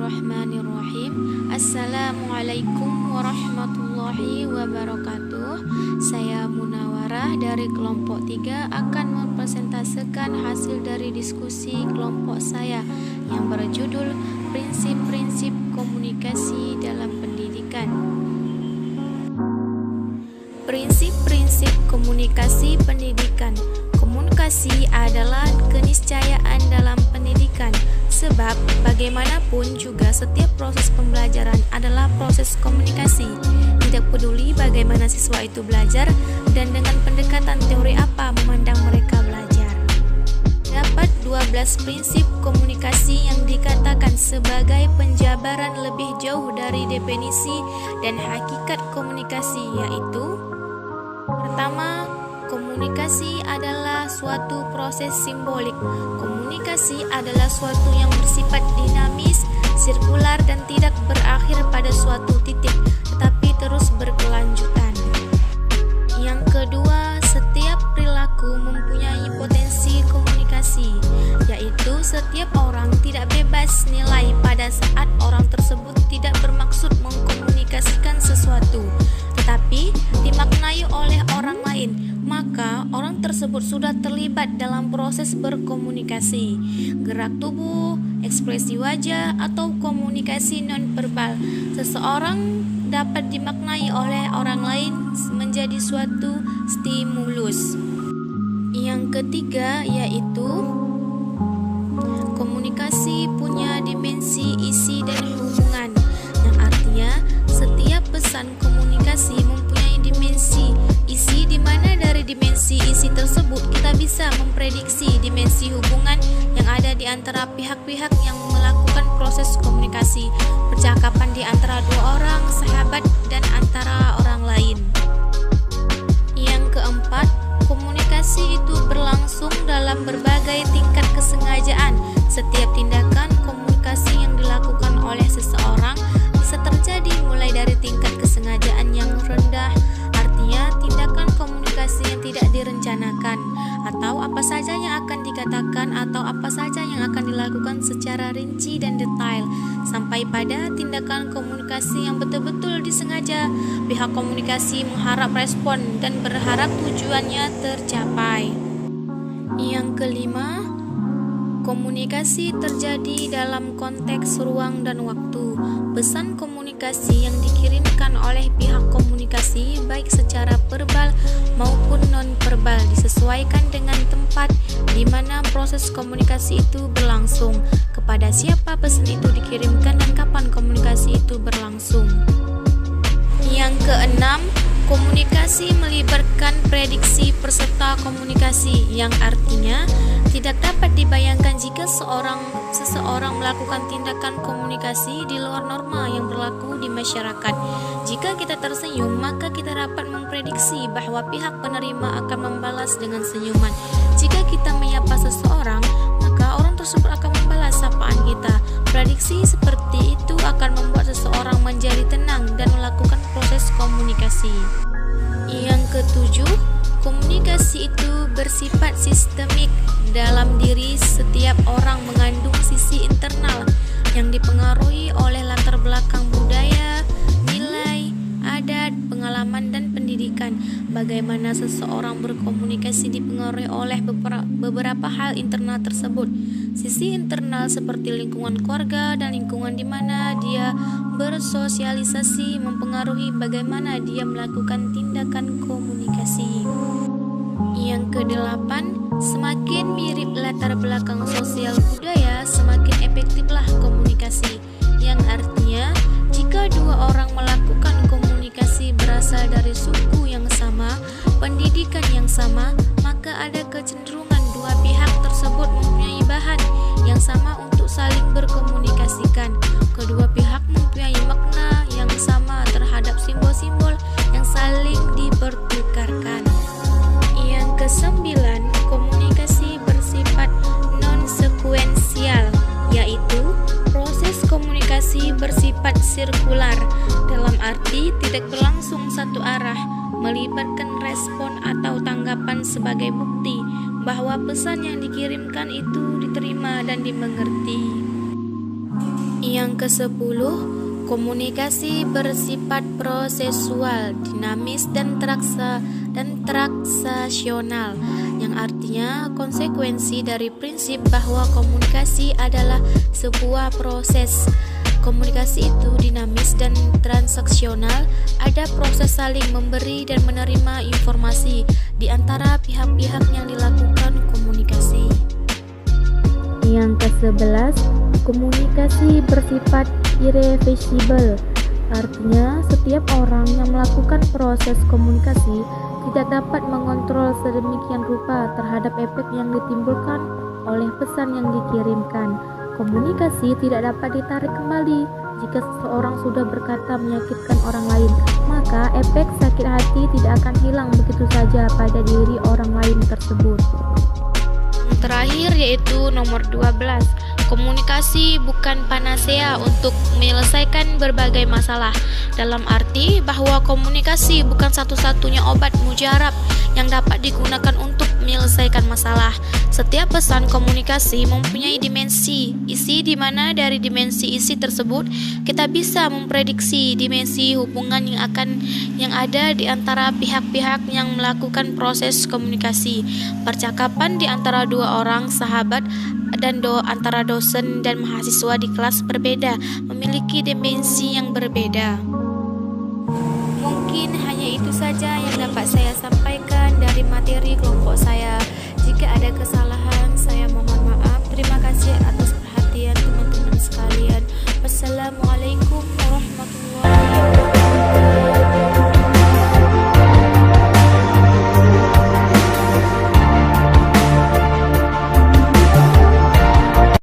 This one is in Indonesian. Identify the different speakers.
Speaker 1: Bismillahirrahmanirrahim. Assalamualaikum warahmatullahi wabarakatuh. Saya Munawarah dari kelompok 3 akan mempresentasikan hasil dari diskusi kelompok saya yang berjudul Prinsip-prinsip komunikasi dalam pendidikan. Prinsip-prinsip komunikasi pendidikan. Komunikasi adalah keniscayaan dalam pendidikan, sebab bagaimanapun juga setiap proses pembelajaran adalah proses komunikasi. Tidak peduli bagaimana siswa itu belajar dan dengan pendekatan teori apa memandang mereka belajar. Dapat 12 prinsip komunikasi yang dikatakan sebagai penjabaran lebih jauh dari definisi dan hakikat komunikasi, yaitu: pertama, komunikasi adalah suatu proses simbolik. Komunikasi adalah suatu yang bersifat dinamis, sirkular, dan tidak berakhir pada suatu titik, tetapi terus berkelanjutan. Yang kedua, setiap perilaku mempunyai potensi komunikasi, yaitu setiap orang tidak bebas nilai pada saat orang tersebut tidak bermaksud mengkomunikasikan sesuatu, tetapi dimaknai oleh orang lain, maka orang tersebut sudah terlibat dalam proses berkomunikasi. Gerak tubuh, ekspresi wajah, atau komunikasi non-verbal seseorang dapat dimaknai oleh orang lain menjadi suatu stimulus. Yang ketiga yaitu komunikasi punya dimensi isi dan hubungan, yang artinya setiap pesan komunikasi mempunyai dimensi isi, di mana dari dimensi isi tersebut kita bisa memprediksi dimensi hubungan yang ada di antara pihak-pihak yang melakukan proses komunikasi, percakapan di antara dua orang, sahabat, dan antara orang lain. Yang keempat, komunikasi itu berlangsung dalam berbagai tingkat kesengajaan. Setiap tindakan komunikasi yang dilakukan oleh seseorang bisa terjadi mulai dari tingkat kesengajaan yang rendah, artinya tindakan komunikasi yang tidak direncanakan, atau apa saja yang akan dikatakan atau apa saja yang akan dilakukan secara rinci dan detail, sampai pada tindakan komunikasi yang betul-betul disengaja. Pihak komunikasi mengharap respon dan berharap tujuannya tercapai. Yang kelima, komunikasi terjadi dalam konteks ruang dan waktu. Pesan komunikasi yang dikirimkan oleh pihak komunikasi, baik secara verbal maupun non-verbal, disesuaikan dengan tempat di mana proses komunikasi itu berlangsung, kepada siapa pesan itu dikirimkan, dan kapan komunikasi itu berlangsung. Yang keenam, komunikasi melibatkan prediksi peserta komunikasi, yang artinya tidak dapat dibayangkan jika seseorang melakukan tindakan komunikasi di luar norma yang berlaku di masyarakat. Jika kita tersenyum, maka kita dapat memprediksi bahwa pihak penerima akan membalas dengan senyuman. Jika kita menyapa seseorang, maka orang tersebut akan membalas sapaan kita. Prediksi seperti itu akan membuat seseorang menjadi tenang dan melakukan proses komunikasi. Yang ketujuh, komunikasi itu bersifat sistemik. Dalam diri setiap orang mengandung sisi internal yang dipengaruhi oleh latar belakang budaya, nilai, adat, pengalaman, dan pendidikan. Bagaimana seseorang berkomunikasi dipengaruhi oleh beberapa hal internal tersebut. Sisi internal seperti lingkungan keluarga dan lingkungan di mana dia bersosialisasi mempengaruhi bagaimana dia melakukan tindakan komunikasi. Yang kedelapan, semakin mirip latar belakang sosial budaya, semakin efektiflah komunikasi. Yang artinya, jika dua orang melakukan komunikasi berasal dari suku yang sama, pendidikan yang sama, maka ada kecenderungan dua pihak tersebut mempunyai bahan yang sama untuk saling berkomunikasikan. Kedua pihak mempunyai makna yang sama terhadap simbol-simbol yang saling dipertukarkan. Yang kesembilan, komunikasi bersifat non-sekuensial, yaitu proses komunikasi bersifat sirkular, dalam arti tidak berlangsung satu arah, melibatkan respon atau tanggapan sebagai bukti bahwa pesan yang dikirimkan itu diterima dan dimengerti. Yang ke-10, komunikasi bersifat prosesual, dinamis dan transaksional, yang artinya konsekuensi dari prinsip bahwa komunikasi adalah sebuah proses. Komunikasi itu dinamis dan transaksional, ada proses saling memberi dan menerima informasi di antara pihak-pihak yang dilakukan komunikasi.
Speaker 2: Yang ke-11, komunikasi bersifat irreversible. Artinya, setiap orang yang melakukan proses komunikasi tidak dapat mengontrol sedemikian rupa terhadap efek yang ditimbulkan oleh pesan yang dikirimkan. Komunikasi tidak dapat ditarik kembali. Jika seseorang sudah berkata menyakitkan orang lain, maka efek sakit hati tidak akan hilang begitu saja pada diri orang lain tersebut.
Speaker 1: Yang terakhir yaitu nomor 12. Komunikasi bukan panacea untuk menyelesaikan berbagai masalah, dalam arti bahwa komunikasi bukan satu-satunya obat mujarab yang dapat digunakan untuk menyelesaikan masalah. Setiap pesan komunikasi mempunyai dimensi isi, di mana dari dimensi isi tersebut kita bisa memprediksi dimensi hubungan yang ada di antara pihak-pihak yang melakukan proses komunikasi. Percakapan di antara dua orang sahabat dan antara dosen dan mahasiswa di kelas berbeda, memiliki dimensi yang berbeda. Mungkin hanya itu saja yang dapat saya sampaikan dari materi kelompok saya. Jika ada kesalahan, saya mohon maaf. Terima kasih atas perhatian teman-teman sekalian. Wassalamualaikum warahmatullahi wabarakatuh.